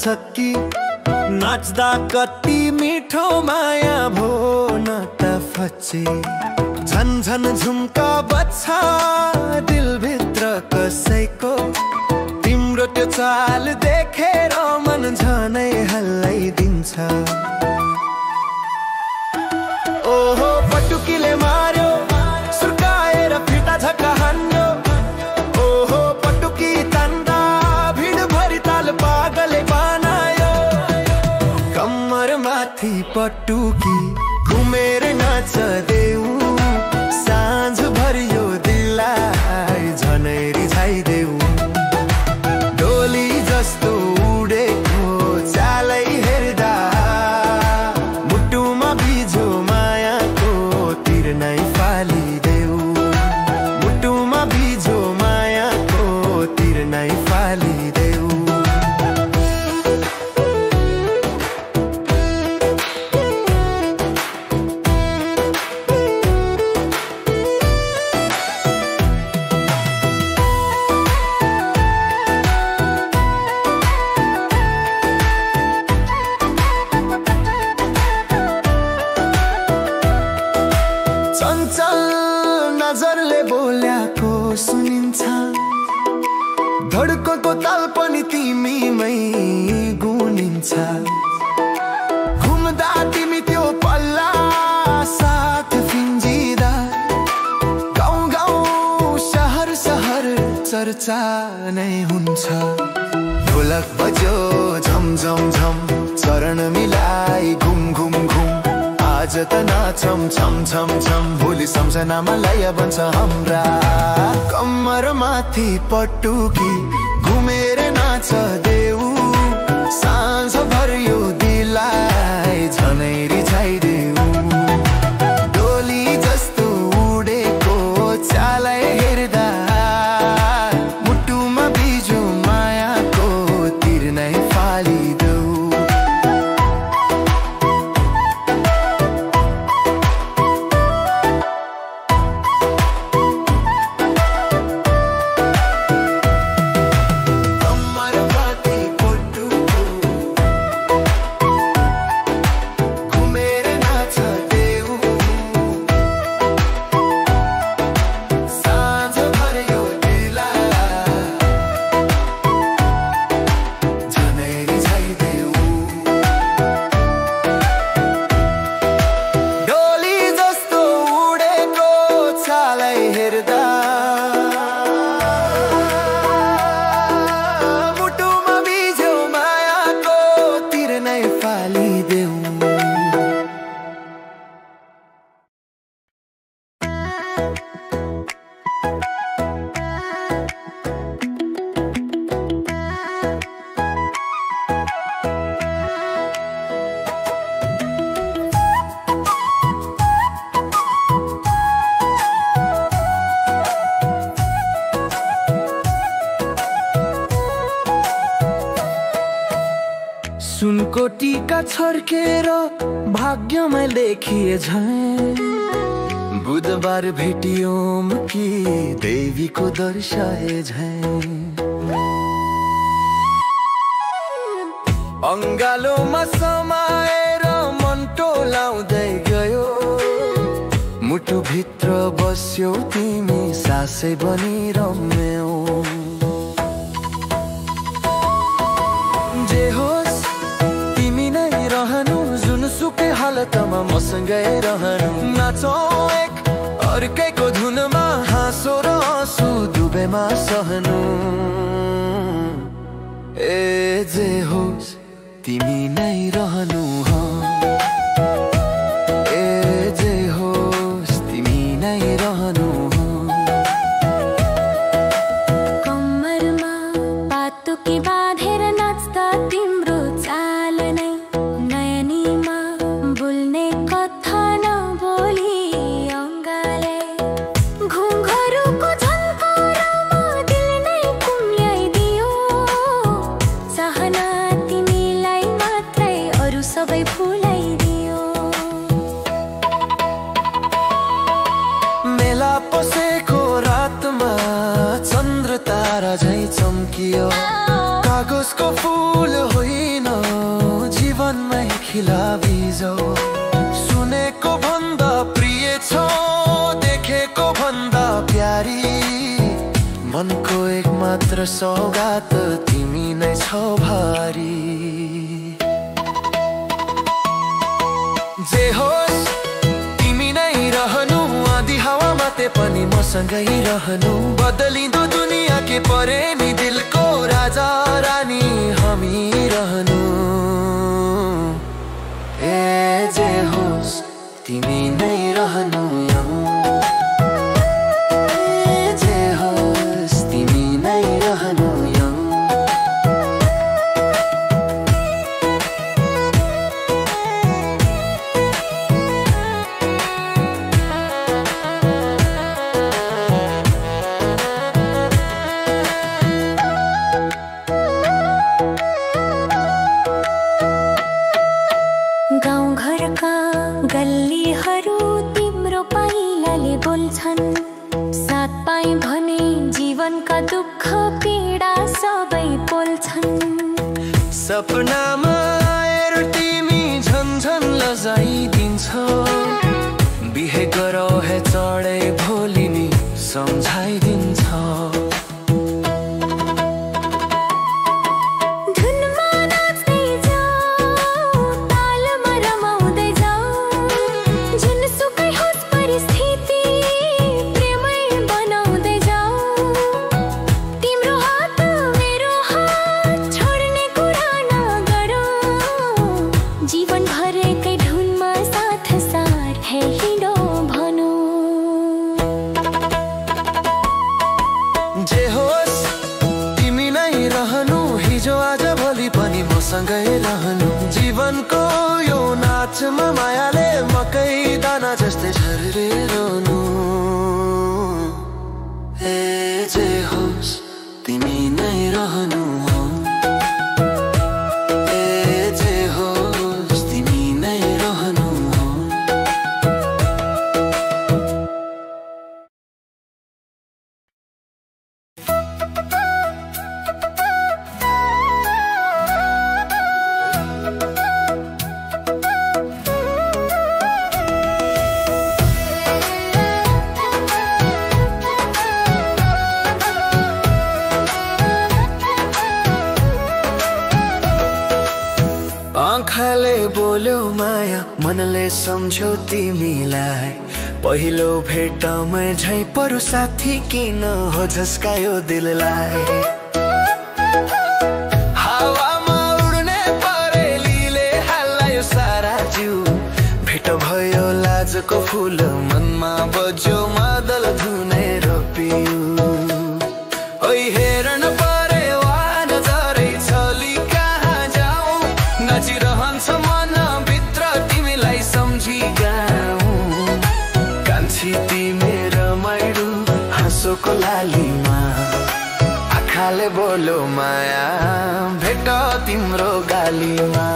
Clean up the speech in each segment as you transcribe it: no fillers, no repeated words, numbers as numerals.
कि नाच्दा कति मिठो माया भो न त फचे झन झुम्का बच्चा दिलभित्र कसैको तिम्रो त्यो चाल देखेर मन झनै हल्लाइदिन्छ ओहो पटुकीले मार्यो सुर्काएर फिटा झक्का हान्यो ओहो पटुकी तान्दा भिडभरि ताल पागलै बनायो कम्मर माथि पटुकी घुमेर नाच देऊ साँझ भरियो दिललाई झनै रिझाइदेऊ डोली जस्तो उडेको चालै हेर्दा मुटुमा बिजो मायाको तिर नै फालिदेऊ मुटुमा बिजो मायाको तिर नै फालिदेऊ धड्कको ताल पनि तिमीमै गुनिन्छ घुम्दा तिमी त्यो पल्ला साथ फिन्जिदा गाउँ गाउँ शहर शहर चर्चा नै हुन्छ ढोलक बज्यो झम झम झम चरण मिलाई घुम घुम घुम आज त नाचम छम छम छम भोलि सम्झनामा लय बन्छ हाम्रा कम्मर माथि पटुकी घुमेर नाच देऊ साँझ भरियो दिललाई झनै रिझाइदेऊ डोली जस्तो उडेको चालै हेर्दा मुटुमा बिजो मायाको तिर नै फालिदेऊ सुनको टीका छर्केर भाग्यमा लेखिए झैं बुधबार भेटियौं कि देवीको दर्शाए झैं अंगालोमा समाएर मन टोलाउँदै गयो मुटु भित्र बस्यौ तिमी सासै बनी रम्यौ जे होस् तिमी नै रहनु जुनसुकै हालतमा मसँगै रहनु नाचौं एक अर्कैको धुनमा हाँसो र आँसु डुबेमा सहनु ए जे होस् तिमी नै रहनु ए जे होस् तिमी नै रहनु कम्मरमा पातुकी बाँधेर नाच्दा तिम्रो चाल नै नयनीमा बोल्ने कथा नबोली अङ्गाले घुङ्घरुको झन्कारमा दिल नै कुम्ल्याइदियो चाहना तिमीलाई मात्रै अरू सबै भुलाइदियो मेला पसेको रातमा चन्द्र तारा झैं चम्कियो कागजको फूल होइन हिजो सुनेको भन्दा प्रिय छौ देखेको भन्दा प्यारी मनको एक मात्र सौगात तिमी नै छौ भारी जे होस् तिमी नै रहनु आँधी हावा माते पनि मसँगै रहनु बदलिँदो दुनिया के परे नि दिलको राजा रानी हामी रहनु ए जे होस् तिमी नै रहनु जे होस् तिमी नै रहनु गल्लीहरू तिम्रो पाइलाले बोल्छन् साथ पाए भने जीवनका दुःख पीडा सबै पोल्छन् सपनामा आएर तिमी झन्झन लजाइदिन्छौ बिहे गरौ हे चढे भोलि नि सम्झाइदिन्छौ सँगै रहनु जीवनको यो नाचमा मायाले मकै दाना जस्तै झरेर रहनु ए जे होस् तिमी नै रहनु ए जे होस् तिमी नै रहनु आँखाले बोल्यो माया मनले सम्झ्यौ तिमीलाई पहिलो भेटमै झै परु साथी किन हो झस्कायो दिललाई हावामा उड्ने परेलीले हाल्यो सारा जिउ भेट भयो लाजको फुल मनमा बज्यो मादल धुने रोपियो ओइ हेर्न परे वा नजरै छली कहाँ जाऊ नाचिरहन्छ मन भित्र तिमीलाई सम्झी गाऊ कान्छी तिमी रमाइलो हाँसोको लालीमा आँखाले बोलो माया भेट तिम्रो गालीमा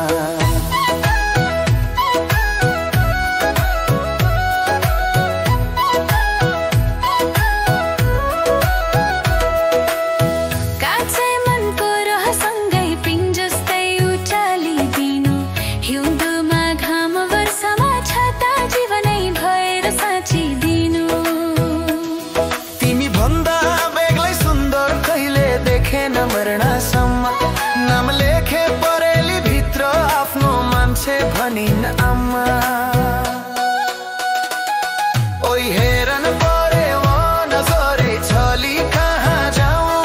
नाम लेखे परेली भित्र आफ्नो मान्छे भनिन् आमा ओइ हेरन परे नजरे छली कहाँ जाऊ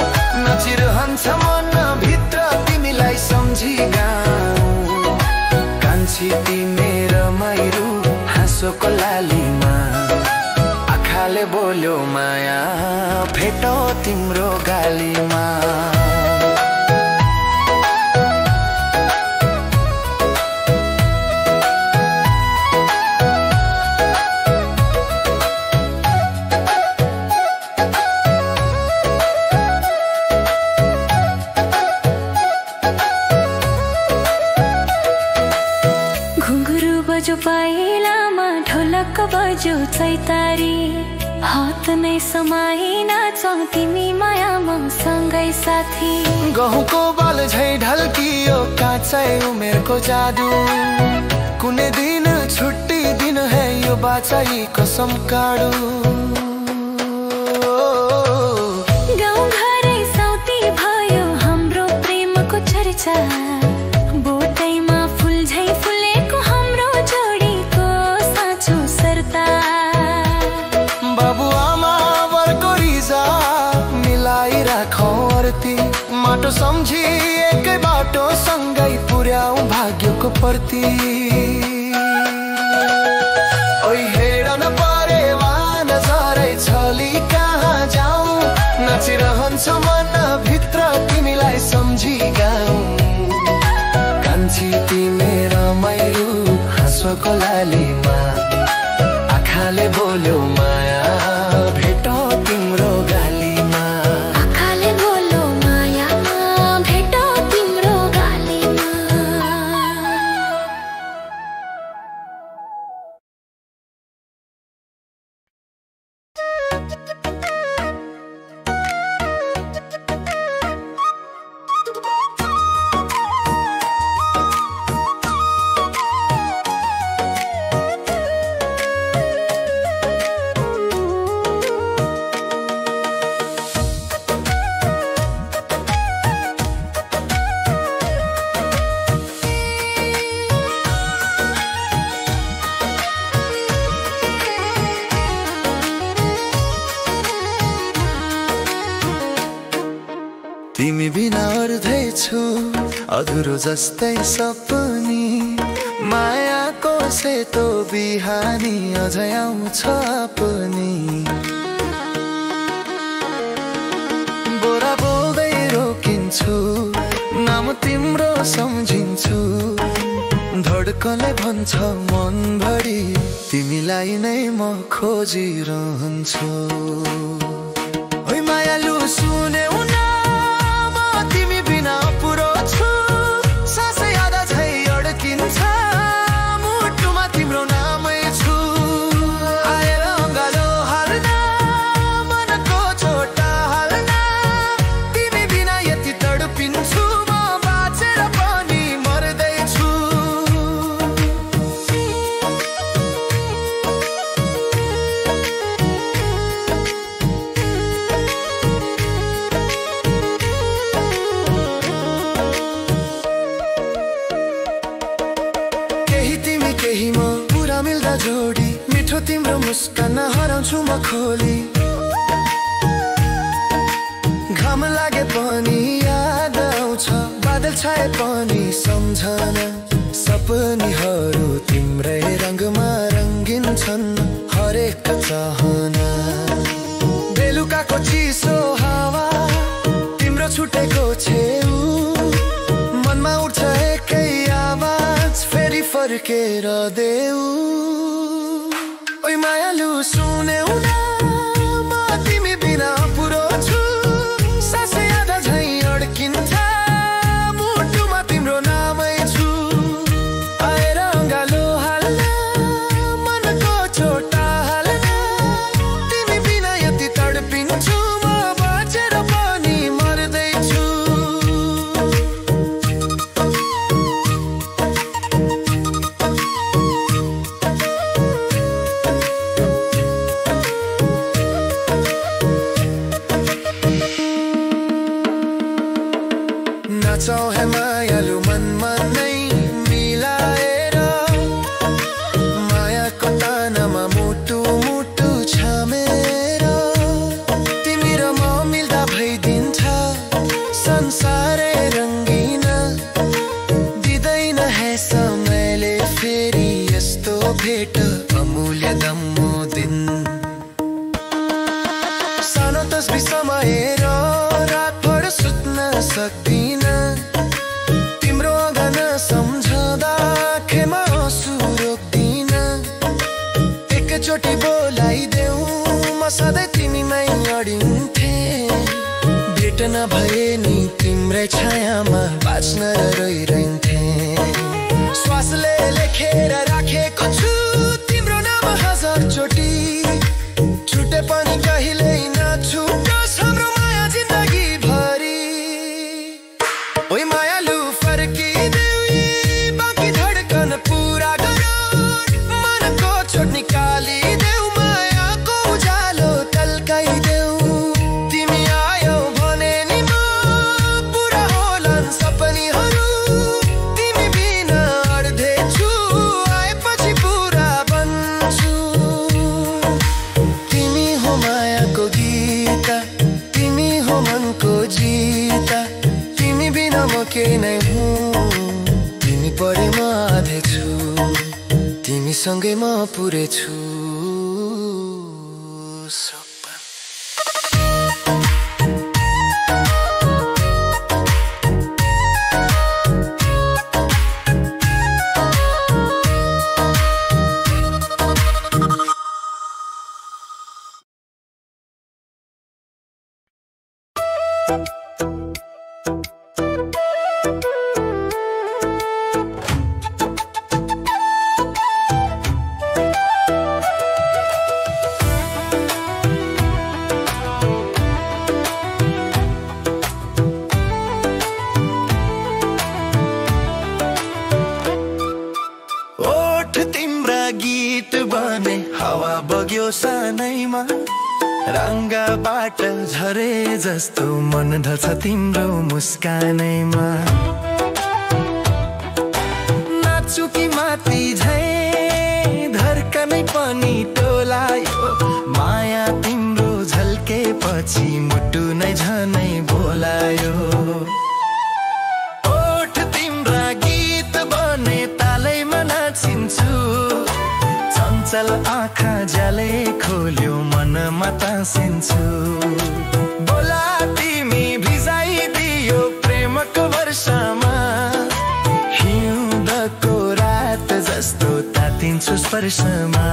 नचिरहन्छ मन भित्र तिमीलाई सम्झी गाऊ कान्छी तिमी रमाइलो हाँसोको लालीमा आँखाले बोल्यो माया भेटौ तिम्रो गालीमा बजो पाइलामा ढोलक बजो चैतारी हात नै समाई नाचौ तिमी मायामा सँगै साथी गहुँको बाल झै ढल्कियो काँचै उमेरको जादु कुनै दिन छुट्टी दिन है यो बाचाई कसम काडू गाउँ घरै साउती भयो हाम्रो प्रेमको चर्चा बोटैमा फुल झै फुलेको हाम्रो जोडीको साँचो सर्ता बाबु आमा वरको रिजा मिलाई राखौं अर्ती माटो सम्झी एकै बाटो सँगै पुर्याऊ भाग्यको पर्ती ओइ हेर न परेवा नजरै छली कहाँ जाऊ नाचिरहन्छ मन भित्र तिमीलाई सम्झी गाऊ कान्छी तिमी रमाइलो हाँसोको लालीमा आँखाले बोल्यो माया भेट तिम्रो गालीमा आँखाले बोल्यो माया भेट तिम्रो गालीमा तिमी बिना अर्धै छु अधुरो जस्तै सपनी मायाको सेतो बिहानी अझै आउँछ पनि बोरा बोल्दै रोकिन्छु नाम तिम्रो सम्झिन्छु धड्कनले भन्छ मनभरि तिमीलाई नै म खोजिरहन्छु ओइ मायालु सुन्यौ न तिमी बिना पुरो छु सासै आधा झै अड्किन्छ मुटुमा तिम्रो नामै छु आएर अङ्गालो हाल्न मनको छोटा हाल्न तिमी बिना यति तडपिन्छु म बाँचेर पनि मर्दैछु केही म पुरा मिल्दा जोडी मिठो तिम्रो मुस्कान हराउँछु म खोली घाम लागे पनि याद आउँछ बादल छाए पनि सम्झना सपनीहरू तिम्रै रङमा रङ्गिन्छन् हरेक चाहना बेलुकाको चिसो हावा तिम्रो छुटेको छेउ मनमा उठ्छ एकै आवाज फेरि फर्केर देऊ ओइ मायालु सुन्यौ न म तिमी बिना पुरो छु सासै आधा झै अड्किन्छ मुटुमा तिम्रो नामै छु आएर अङ्गालो हाल्न मनको छोटा हाल्न तिमी बिना यति तडपिन्छु म बाँचेर पनि मर्दैछु नाचौ है मायालु मनमा नै मिलाएर मायाको तानामा मुटु मुटु छामेर तिमी र म मिल्दा भइदिन्छ संसारै रङ्गिन दिँदैन है समयले फेरि यस्तो भेट अमूल्य दम्मो दिन सानो तस्बिर समाएर रातभर सुत्न सक्दिन तिम्रो गान सम्झदा आँखेमा आँसु रोक्दिन एकचोटि बोलाइदेऊ म सधैँ तिमीमै अडिन्थे भेट नभए नि तिम्रै छायामा बाँच्न र रोइरहन्थे श्वासले लेखेर राखेको छु तिम्रो नाम हजार चोटि छुटे पनि कहिल्यै नछुटोस् हाम्रो माया जिन्दगी भरि ओइ मायालु फर्किदेऊ बाँकी धड्कन पुरा गर तिमीसँगै म पुरै छु सानैमा रंगबाट झरे जस्तो मन ढल्छ तिम्रो मुस्कानैमा नाच्छु कि माथि झै धर्कनै पनि टोलायो माया तिम्रो झल्केपछि मुटु नै झनै बोलायो ओठ तिम्रा गीत बने तालैमा नाचिन्छु चञ्चल आँखा ज्याले खोल्यो मनमा तासिन्छु बोला तिमी भिजाइदियो प्रेमको वर्षामा हिउँदको रात जस्तो तातिन्छु स्पर्शमा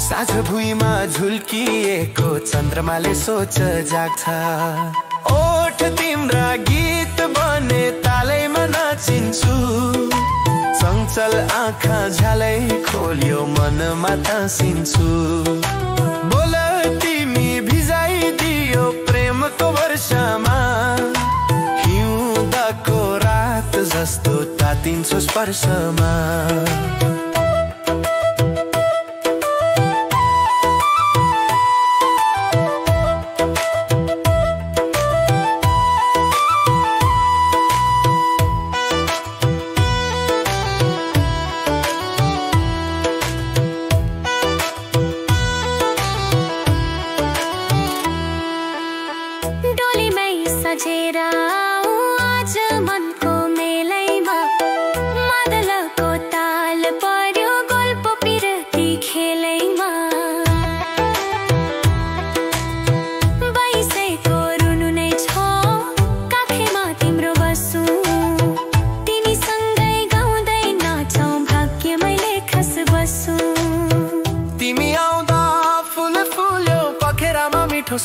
साँझ भुइँमा झुल्किएको चन्द्रमाले सोच जाग्छ ओठ तिम्रा गीत बने तालैमा नाचिन्छु चञ्चल आँखा झ्यालै खोल्यो मनमा तासिन्छु बोल तिमी भिजाइदियो प्रेमको वर्षामा हिउँदको रात जस्तो तातिन्छु स्पर्शमा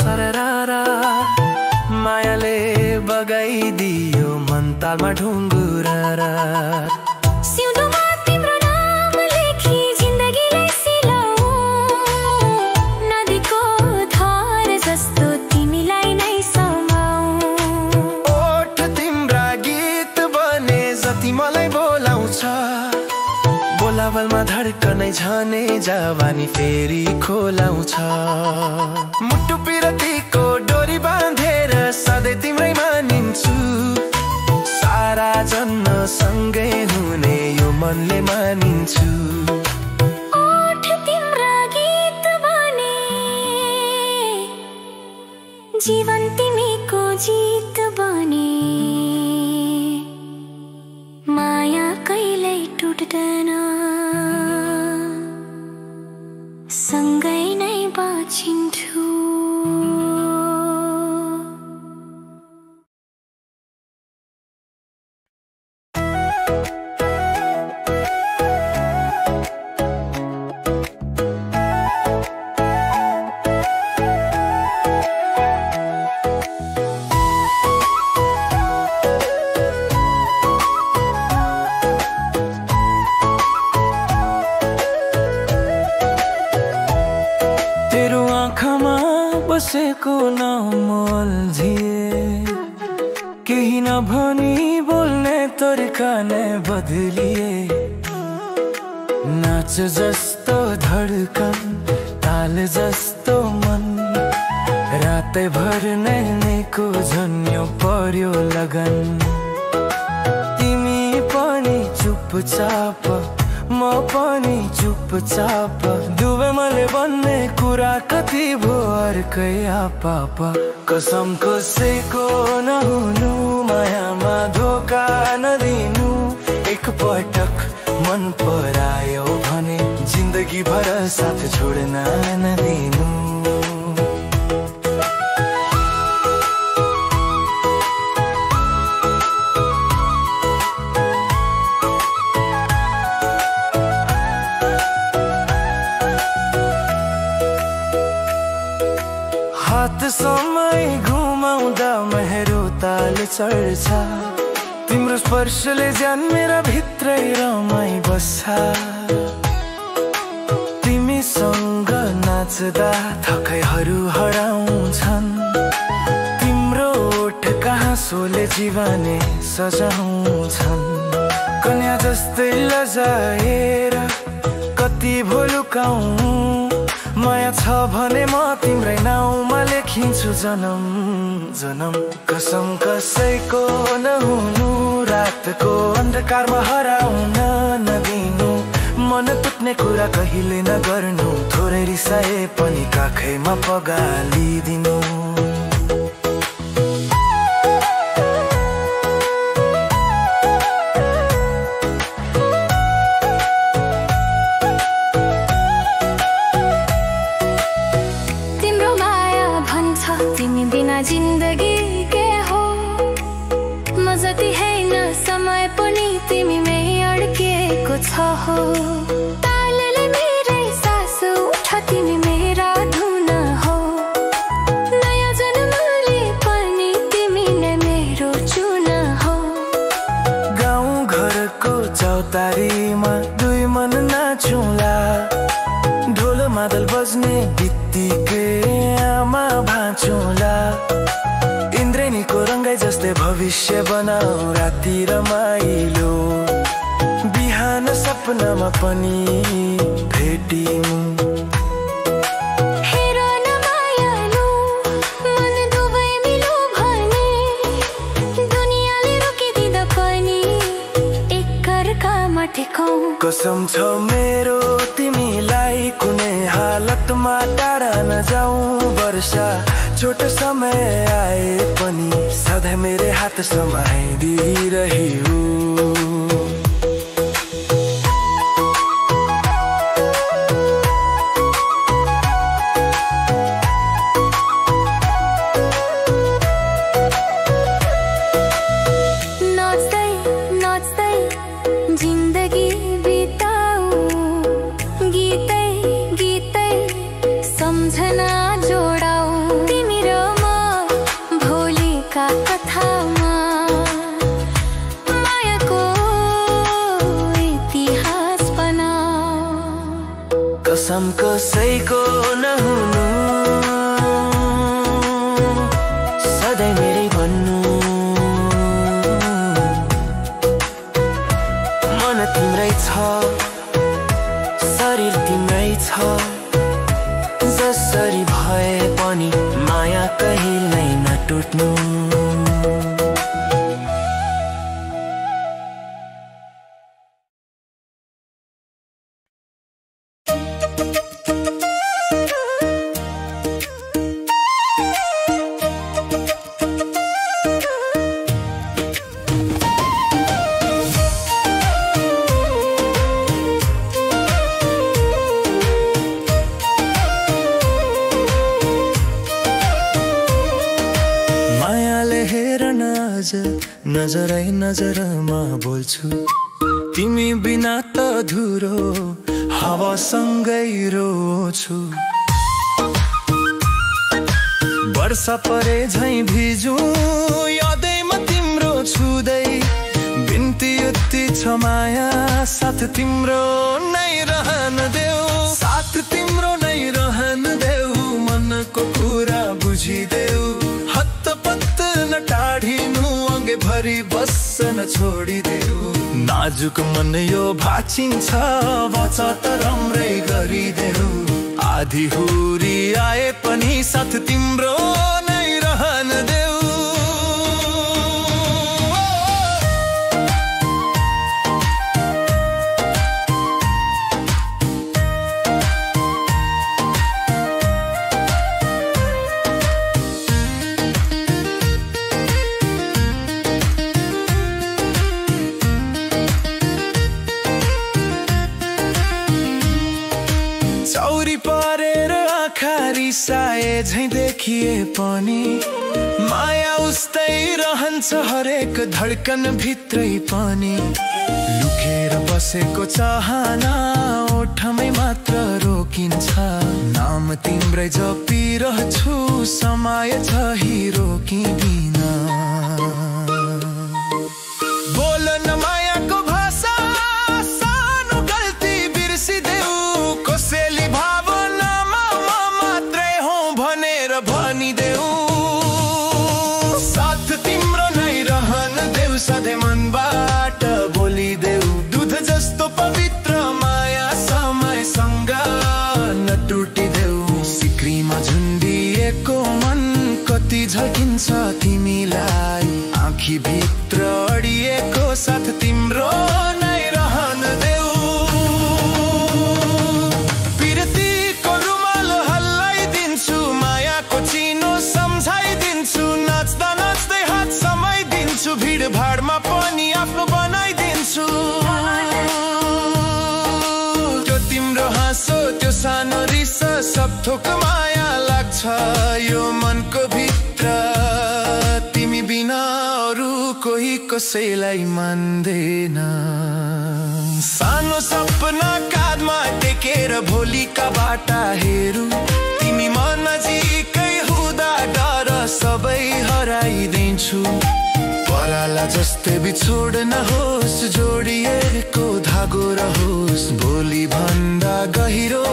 सररारा मायाले बगाइदियो मन तालमा ढुङ्गुरारा सिउँदोमा तिम्रो नाम लेखी जिन्दगीलाई सिलाऊ नदीको धार जस्तो तिमीलाई नै समाऊ ओठ तिम्रा गीत बने जति मलाई बोलाउँछ बोलावलमा धड्कनै झनै जवानी फेरि खोलाउँछ मुटु पिरतीको डोरी बाँधेर सधैँ तिम्रै मानिन्छु सारा जन्म सँगै हुने यो मनले मानिन्छु ओठ तिम्रा गीत बने जीवन तिमीको जीत बने माया कहिल्यै टुट्दैन सँगै नै बाँचिन्छु सम्झिए केही नभनी बोल्ने तरिका नै बदलिए नाच जस्तो धड्कन ताल जस्तो मन रातै भर नैको झन्यो पर्यो लगन तिमी पनि चुपचाप म पनि चुपचाप दुवैमाले भन्ने कुरा कति भो अर्कै आपाप कसम कसैको नहुनु मायामा धोका नदिनु एकपटक मन परायो भने जिन्दगी भर साथ छोड्न नदिनु हात समय घुमाउँदा मेरो ताल चढ्छ तिम्रो स्पर्शले ज्यान मेरा भित्रै रमाइ बस्छ तिमीसँग नाच्दा थकाइहरू हराउँछन् तिम्रो ओठका हाँसोले जीवने सजाउँछन् कन्या जस्तै लजाएर कति भोलुकाउँ माया छ भने म तिम्रै नाउँमा लेखिन्छु जन्म जन्म कसम कसैको नहुनु रातको अन्धकारमा हराउन नदिनु मन टुट्ने कुरा कहिले नगर्नु थोरै रिसाए पनि काखैमा पगालिदिनु जिन्दगी के हो म जति हैन समय पनि तिमीमै अड्किएको छ हो तालले मेरै सास उठ तिमी मेरा धुन हो नयाँ जन्मले पनि तिमी नै मेरो चुन हो गाउँ घरको चौतारीमा दुई मन नाचौँला ढोल मादल बज्ने बित्तिकै आमा भाँचौँला इन्द्रेणीको रङ्गाई जस्तै भविष्य बनाऊ राति रमाइलो बिहान सपनामा पनि भेटिनु कसम छ मेरो तिमीलाई कुनै हालतमा टाढा नजाऊ वर्षा छोटो समय आए पनि सधैँ मेरो हात समाइदिइरह्यौ कसम कसैको नहुनु सधैँ मेरै भन्नु मन तिम्रै छ शरीर तिम्रै छ जसरी भए पनि माया कहिल्यै नटुट्नु नजरै नजरमा बोल्छु तिमी बिना त धुरो हावासँगै रोछु वर्षा परे झैं भिजु यादैमा तिम्रो छुदै बिन्ती यति छ माया साथ तिम्रो नै रहन देऊ साथ तिम्रो नै रहन देऊ मनको कुरा बुझिदेऊ हत्त सँगै भरि बस्न छोडिदेऊ नाजुक मन यो भाचिन्छ बचा त राम्रै गरिदेऊ आधी हुरी आए पनि साथ तिम्रो नै रहन देऊ चौरी परेर आँखा रिसाए झैं देखिए पनि माया उस्तै रहन्छ हरेक धड्कन भित्रै पनि लुकेर बसेको चाहना ओठमै मात्र रोकिन्छ नाम तिम्रै जपिरहछु समय झही रोकिदिन बोल न मायाको भाषा सानो गल्ती बिर्सिदेऊ कसैले भावनामा म मात्रै हो भनेर भनिदेऊ साथ तिम्रो नै रहन देऊ सधैँ मनबाट बोलिदेऊ दूध जस्तो पवित्र माया समयसँग नटुटिदेऊ सिक्रीमा झुन्डिएको मन कति झल्किन्छ तिमीलाई आँखी भित्र अडिएको साथ तिम्रो नै रहन देऊ पिरतीको रुमाल हल्लाइदिन्छु मायाको चिनो सम्झाइदिन्छु नाच्दा नाच्दै हात समाइदिन्छु भिडभाडमा पनि आफ्नो बनाइदिन्छु त्यो तिम्रो हाँसो त्यो सानो रिस सब थोक माया लाग्छ यो मनको भित्र तिमी बिना अरू कोही कसैलाई मान्दैन सानो सपना काँधमा टेकेर भोलिका बाटा हेरु तिमी म नजिकै हुँदा डर सबै हराइदिन्छु पराला जस्तै बिछोड नहोस् जोडिएको धागो रहोस् भोलि भन्दा गहिरो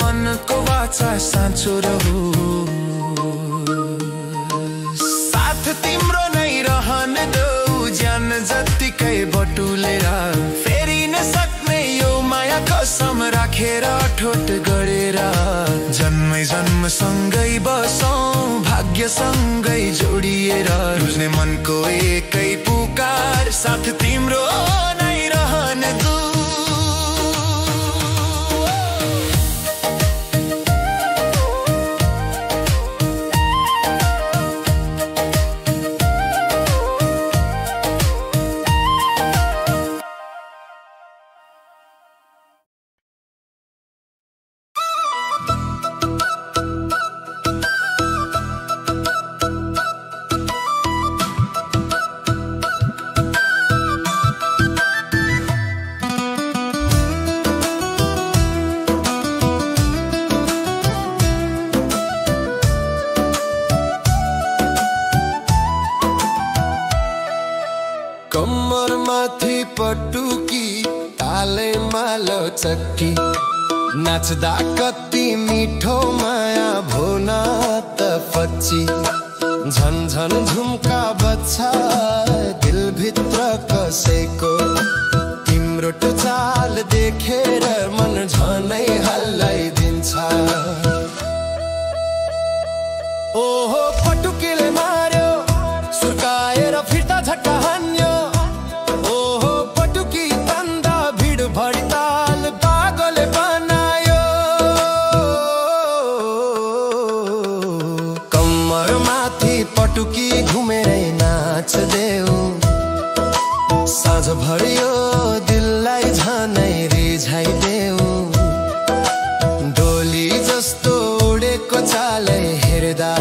मनको वाचा साँचो रहोस् साथ तिम्रो नै रहन देऊ ज्यान जत्तिकै बटुलेर फेरि नसक्ने यो माया कसम राखेर ठोट गरेर जन्मै जन्मसँगै बसौँ भाग्यसँगै जोडिएर रुझ्ने मनको एकै पुकार साथ तिम्रो नै रहन देऊ कम्मर माथि पटुकी तालै मालो चक्की नाच्दा कति मिठो माया भोना त फच्ची झन झन झुम्का बच्चा दिलभित्र कसैको तिम्रो टुचाल देखेर मन झनै हल्लाइदिन्छ ओहो पटुकीले मार्यो सुर्काएर फिर्ता झट्टा हान्यो पटुकी घुमेरै नाच देऊ साँझ भरियो दिललाई झनै रिझाइदेऊ डोली जस्तो उडेको चालै हेर्दा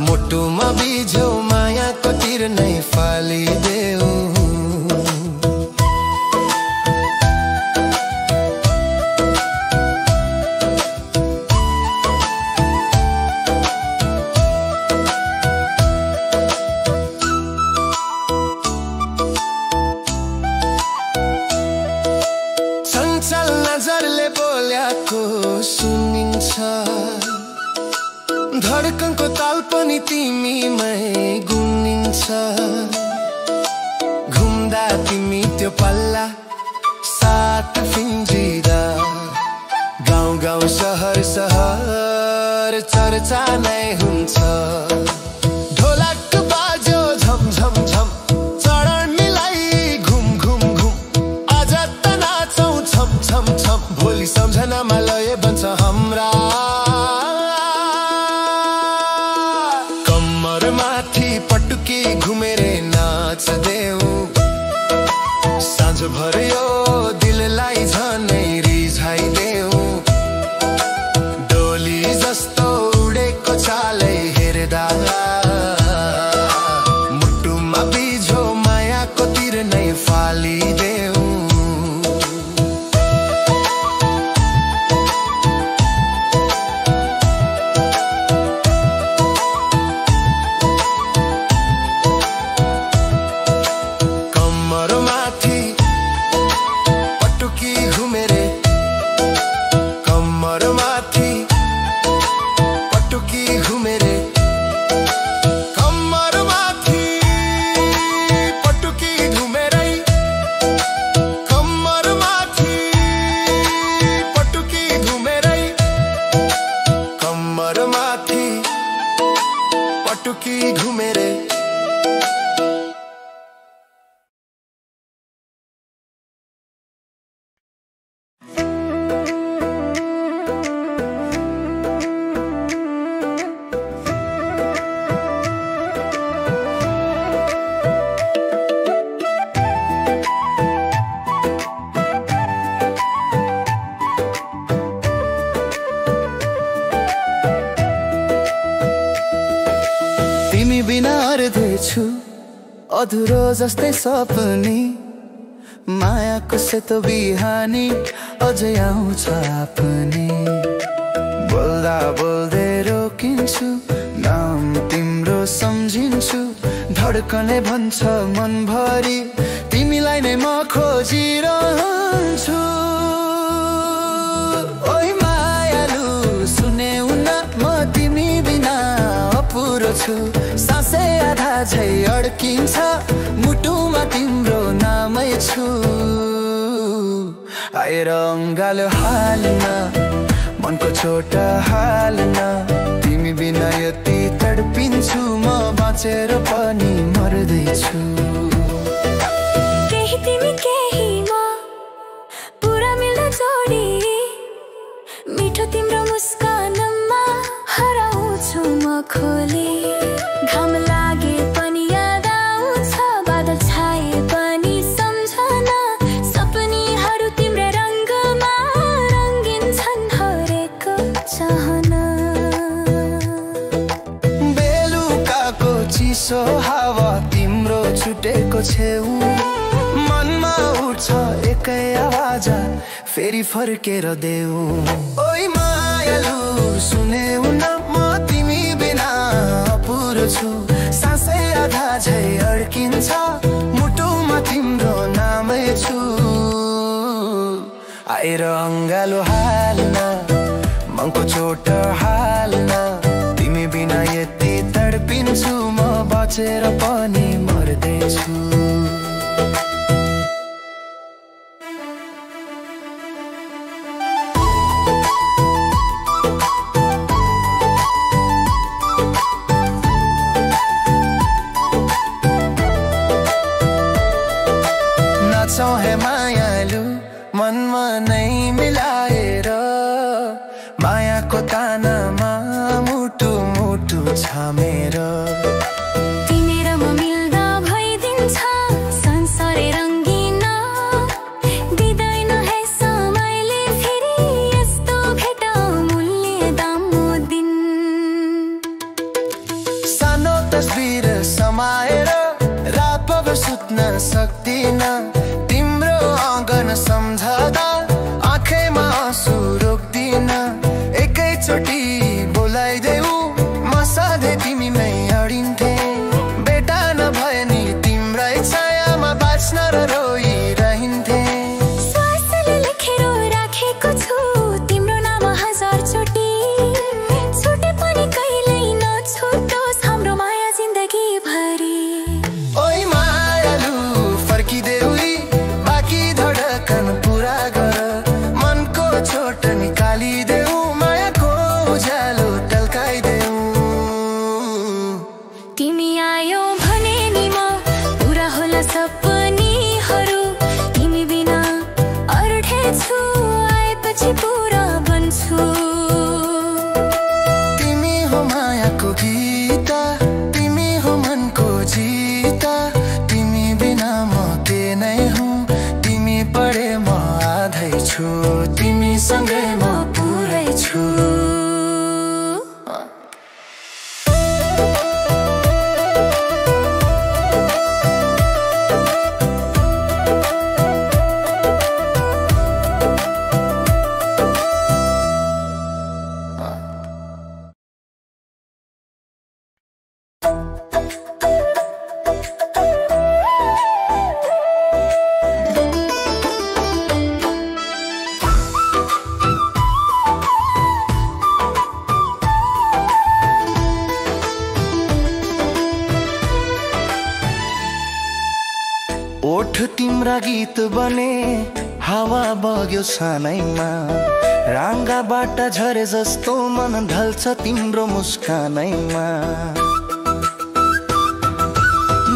मुटुमा बिझ्यो मायाको तिर नै फालिदेऊ नजरले बोल्याको सुनिन्छ धड्कनको ताल पनि तिमीमै गुन हुन्छ घुम्दा तिमी त्यो पल्ला साथ फिन्जिँदा गाउँ गाउँ सहर सहर चर्चा नै हुन्छ ढोलक बाजो झम झम झम चरण मिलाई घुम घुम घुम आज त नाचौं छम छम छम भोलि सम्झनामा लय बन्छ हाम्रा कम्मर माथि पटुकी घुमेरे नाच देऊ साँझ भर्यो दिललाई झनै रिझाइदेऊ डोली जस्तो उडेको चालै हेर्दा मुटुमा बिझो मायाको तिर नै फालिदेऊ अधुरो जस्तै सपनी मायाको सेतो बिहानी अझै आउँछ आफ्नी बोल्दा बोल्दै रोकिन्छु नाम तिम्रो सम्झिन्छु धड्कने भन्छ मनभरि तिमीलाई नै म खोजिरहन्छु ओइ मायालु सुनेउ न म तिमी बिना अपुरो छु सासै आधा झै अड्किन्छ मुटुमा तिम्रो नामै छु आएर अङ्गालो हाल्न मनको चोट हाल्न तिमी बिना यति तडपिन्छु म बाँचेर पनि मर्दैछु केही तिमी केही म पुरा मिल्दा जोडी मिठो तिम्रो मुस्कानमा हराउँछु म खोली घाम लागे पनि याद आउँछ बादल छाए पनि सम्झना सपनीहरू तिम्रो रङ्गमा रङ्गिन्छन् हरेको चाहना बेलुकाको चिसो हावा तिम्रो छुटेको छेउ मनमा उठ्छ एकै आवाज फेरि फर्केर देऊ ओइ मायालु सुनेउ न म तिमी बिना अपुरो छु सासै आधा झै अड्किन्छ मुटुमा तिम्रो नामै छु आएर अङ्गालो हाल्न मनको चोट हाल्न तिमी बिना यति तडपिन्छु म बाँचेर पनि मर्दैछु हे मायालु मनमा नै मिलाएर मायाको तानामा मुटु मुटु छामेर तिमी र म मिल्दा भइदिन्छ संसारै रङ्गिन दिँदैन है समयले फेरि यस्तो भेट मूल्य दामो दिन सानो तस्बिर समाएर रात भर सुत्न सक्दिन तिम्रो आँगन सम्झदा आँखैमा आँसु रोक्दिन एकैचोटि बोलाइदेऊ म सधैँ तिमीमै अडिन्थे बेटा नभए नि तिम्रै छायामा बाँच्न र रोइरहन्थे श्वासले लेखेर राखेको छु तिम्रो नाम 1000 चोटि छुटे पनि कहिल्यै नछुटोस् हाम्रो माया जिन्दगी भरि तिमी आयो भने नि म पूरा होला सपनीहरू तिमी बिना अड्ठेछु आएपछि पूरा बन्छु तिमी हो मायाको गीता तिमी हो मनको जीता तिमी बिना म के नै हुँ तिमी पढे म आधै छु तिमी सँगै म पुरै छु ओठ तिम्रा गीत बने हावा बग्यो सानैमा राङ्गाबाट झरे जस्तो मन ढल्छ तिम्रो मुस्कानैमा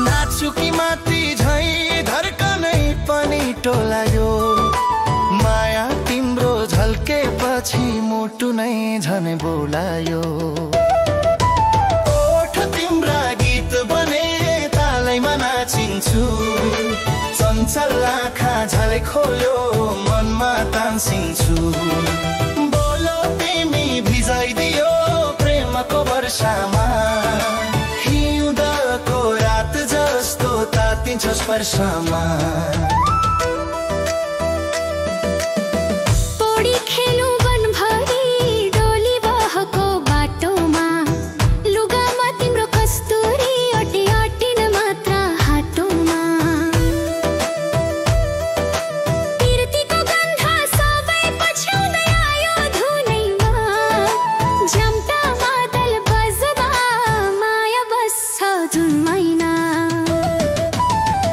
नाच्छु कि माथि झै धर्कनै पनि टोलायो माया तिम्रो झल्केपछि मुटु नै झनै बोलायो ओठ तिम्रा गीत बने तालैमा नाचिन्छु चञ्चल आँखा झलै खोल्यो मनमा तान्सिन्छु बोलो तिमी भिजाइदियो प्रेमको वर्षामा हिउँदको रात जस्तो तातिन्छ स्पर्शमा पौडी खेलौँ वनभरि डोली बहको बाटोमा लुगामा तिम्रो कस्तुरी अटी अटिन मात्र हाटोमा तिर्तीको गन्ध सबै पछ्याउँदै आयो धुनैमा झ्याम्टा मादल बज्दा माया बस्छ जुन महिना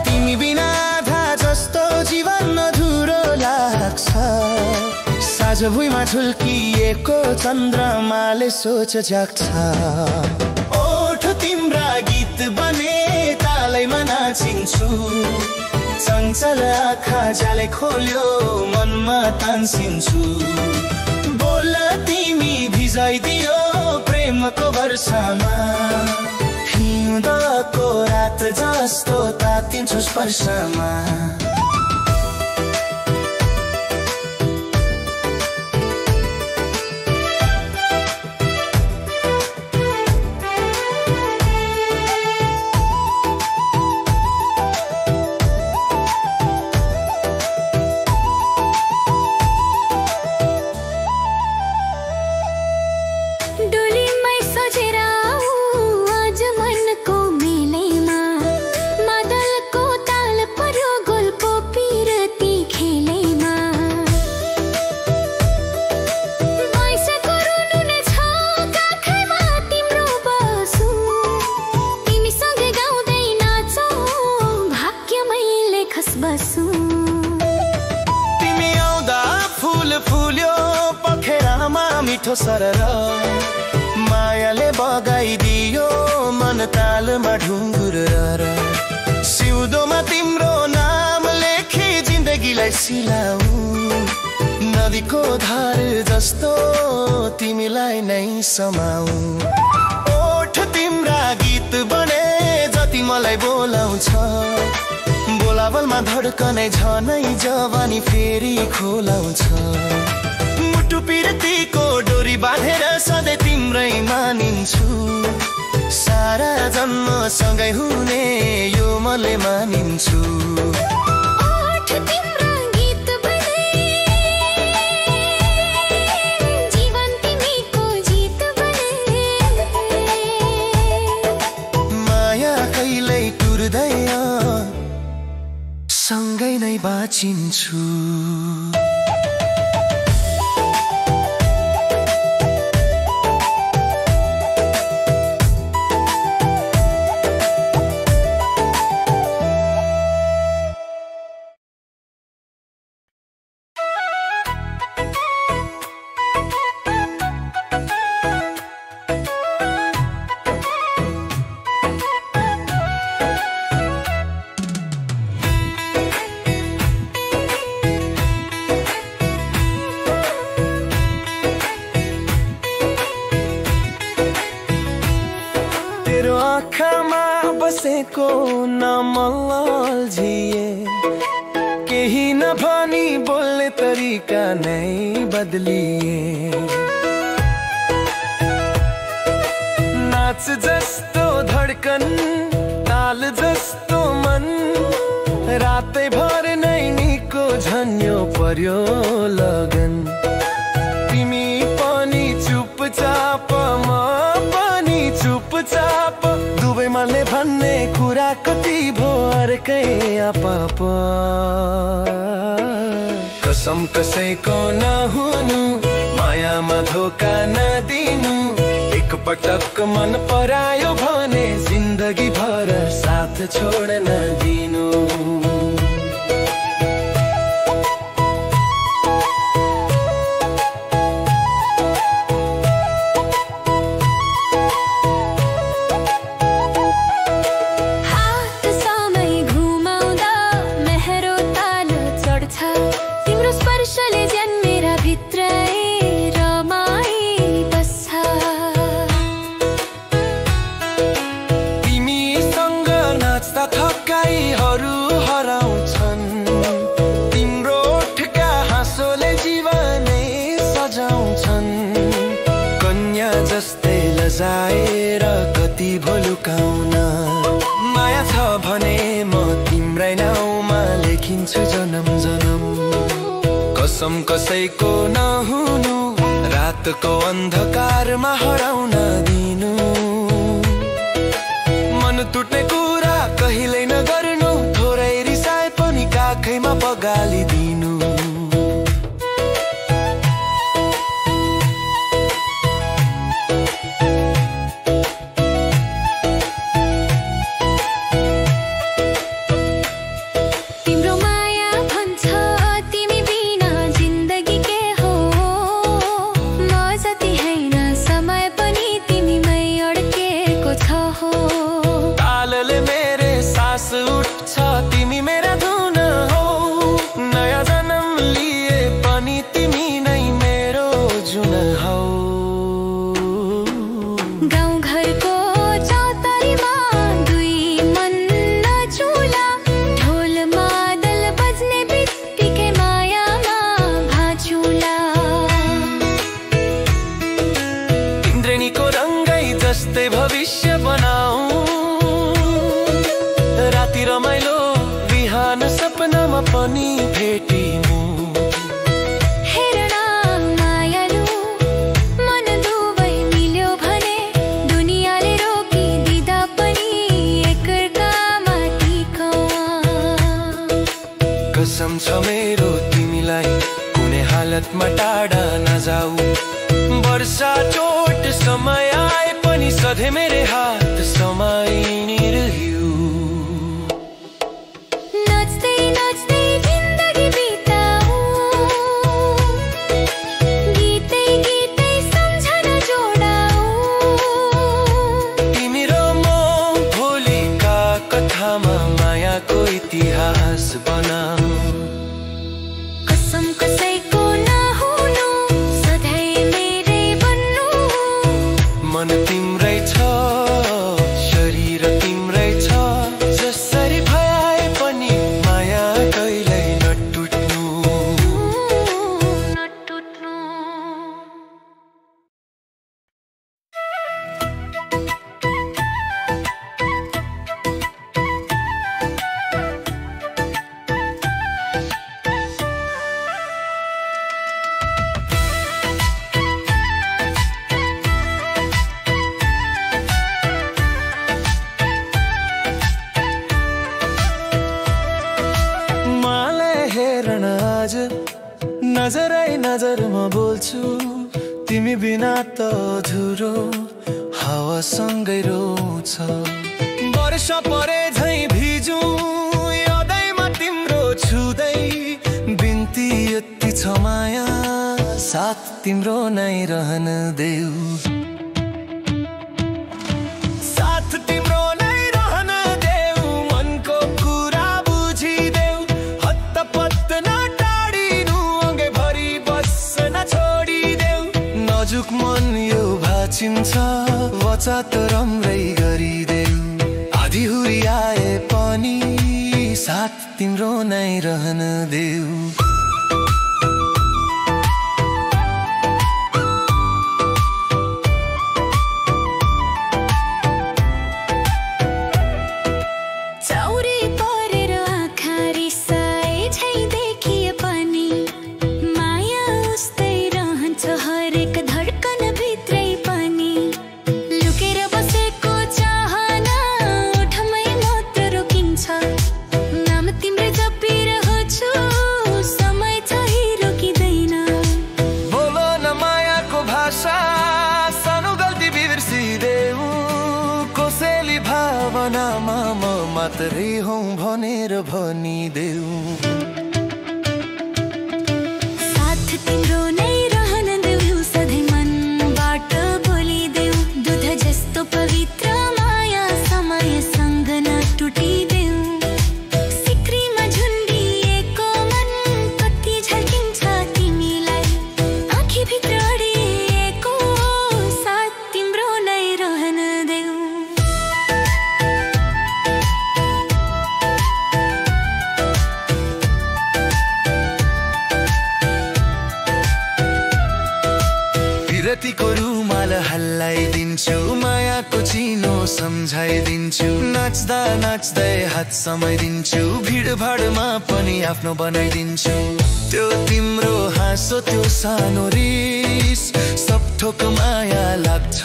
तिमी बिना आधा जस्तो जीवन अधुरो लाग्छ साँझ भुइँमा झुल्किएको चन्द्रमाले सोच जाग्छ ओठ तिम्रा गीत बने तालैमा नाचिन्छु चञ्चल आँखा जाले खोल्यो मनमा तान्सिन्छु बोल तिमी भिजाइदियो प्रेमको वर्षामा हिउँदको रात जस्तो तातिन्छु स्पर्शमा डोलीमै सजेर आऊ आज मनको मेलैमा मादलको ताल पर्यो गोलको पिरती खेलैमा वैशाखको रुनु छ काखैमा तिम्रो बसु तिमीसँगै गाउँदै नाचौँ भाग्यमैले खस बसु तिमी आउँदा फुल फुल्यो पखेरामा मिठो सरर मायाले बगाइदियो मन तालमा ढुङ्गुर र सिउँदोमा तिम्रो नाम लेखी जिन्दगीलाई सिलाऊ नदीको धार जस्तो तिमीलाई नै समाऊ ओठ तिम्रा गीत बने जति मलाई बोलाउँछ बोलावलमा धड्कनै झनै जवानी फेरि खोलाउँछ मुटु पिरतीको डोरी बाँधेर सधैँ तिम्रै मानिन्छु सारा जन्म सँगै हुने यो मैले मानिन्छु ओठ तिम्रो गीत बने जीवन तिमीको जीत बने माया कहिल्यै टुर्दैन सँगै नै बाँचिन्छु आँखामा बसेको नमल झिए केही नभनी बोल्ने तरिका नै बदलिए नाच जस्तो धड्कन ताल जस्तो मन रातै भर नै निको झन्यो पर्यो लगन तिमी पनि चुपचाप म पनि चुपचाप दुवैमाले भन्ने कुरा कति भो अर्कै आपाप कसम कसैको नहुनु मायामा धोका नदिनु एकपटक मन परायो भने जिन्दगी भर साथ छोड्न दिनु थकाइहरू हराउँछन् तिम्रो ठेका हाँसोले जीवनै सजाउँछन् कन्या जस्तै लजाएर कति भोलुकाउन माया छ भने म तिम्रै नाउँमा लेखिन्छु जन्म जन्म कसम कसैको नहुनु रातको अन्धकारमा हराउन दिनु मन टुट्ने कुरा कहिल्यै नगर्नु थोरै रिसाए पनि काखैमा पगालिदिनु तिम्रो माया भन्छ तिमी बिना जिन्दगी के हो म जति हैन समय पनि तिमीमै अड्केको छ हो तालले मेरे सास उठ्छ तिमी मेरा धुन हो नयाँ जन्म लिए पनि तिमी नै मेरो जुन हौ गाउँ घरको चौतारीमा दुई मन नचुला ढोल मादल बज्ने बित्तिकै मायामा भाँचुला इन्द्रेणीको रङ्गै जस्तै भविष्य बनाऊ राति रमाइलो बिहान सपनामा पनि भेटिनु हेर्न मायालु मन दुवै मिल्यो भने दुनियाँले रोकिदिँदा पनि एकअर्कामा टिकौँ कसम छ मेरो तिमीलाई कुनै हालतमा टाढा नजाऊ वर्षा चोट समय आए पनि सधैँ मेरे हात समाइनी रह्यो नाच्दै नाच्दै जिन्दगी बिताऊ गीतै गीतै सम्झना जोडाऊ तिमी र म भोलिका कथामा मायाको इतिहास बनाऊ कसम कसैको नहुनु सधैँ मेरै बन्नु मन तिम्रै छ शरीर तिम्रै छ जसरी भए पनि माया कहिल्यै नटुट्नु नटुट्नु मलाई हेर्न आज नजरै नजरमा बोल्छु तिमी बिना त अधुरो हावासँगै रोउँछ वर्ष परे झै भिजु यादैमा तिम्रो छुदै बिन्ती यति छ माया साथ तिम्रो नै रहन देऊ साथ तिम्रो नै रहन देऊ मनको कुरा बुझिदेऊ हत्तपत्त नटाडिनु अघि भरि बस्न छोडिदेऊ नजुक मन यो भाचिन्छ वचा त राम्रै गरिदेऊ तिम्रो नै रहन देऊ। भावनामा म मात्रै हौ भनेर भनिदेऊ। साथ तिम्रो नै रहन देऊ, सधैँ मनबाट बोलिदेऊ। दुध जस्तो पवित्र माया समयसँग नटुटिदेऊ। सिक्रीमा झुन्डिएको मन कति झल्किन्छ तिमीलाई, आँखीभित्र अडिएको साथ तिम्रो नै रहन देऊ। विरतीको रुमाल हल्लाइदिन्छु, मायाको चिनो सम्झाइदिन्छु। नाच्दा नाच्दै हात समाइदिन्छु, भिडभाडमा पनि आफ्नो बनाइदिन्छु। त्यो तिम्रो हाँसो, त्यो सानो रिस, सब थोक माया लाग्छ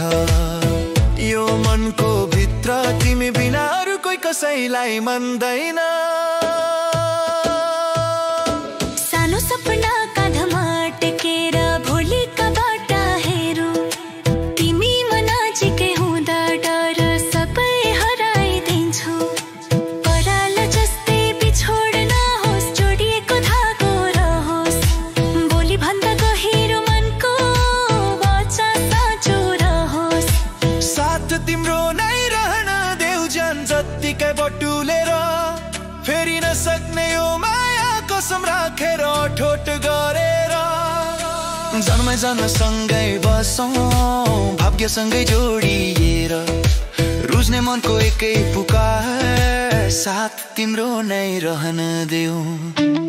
यो मनको भित्र। तिमी बिना अरू कोही कसैलाई मान्दैन। सानो सपना काँधमा टेकेर भोलिका तिम्रो नै रहन देऊ। ज्यान जत्तिकै बटुलेर फेरि नसक्ने यो माया कसम राखेर ठोट गरेर। जन्मै जन्मसँगै बसौँ भाग्यसँगै जोडिएर, रुझ्ने मनको एकै पुकार, साथ तिम्रो नै रहन देऊ।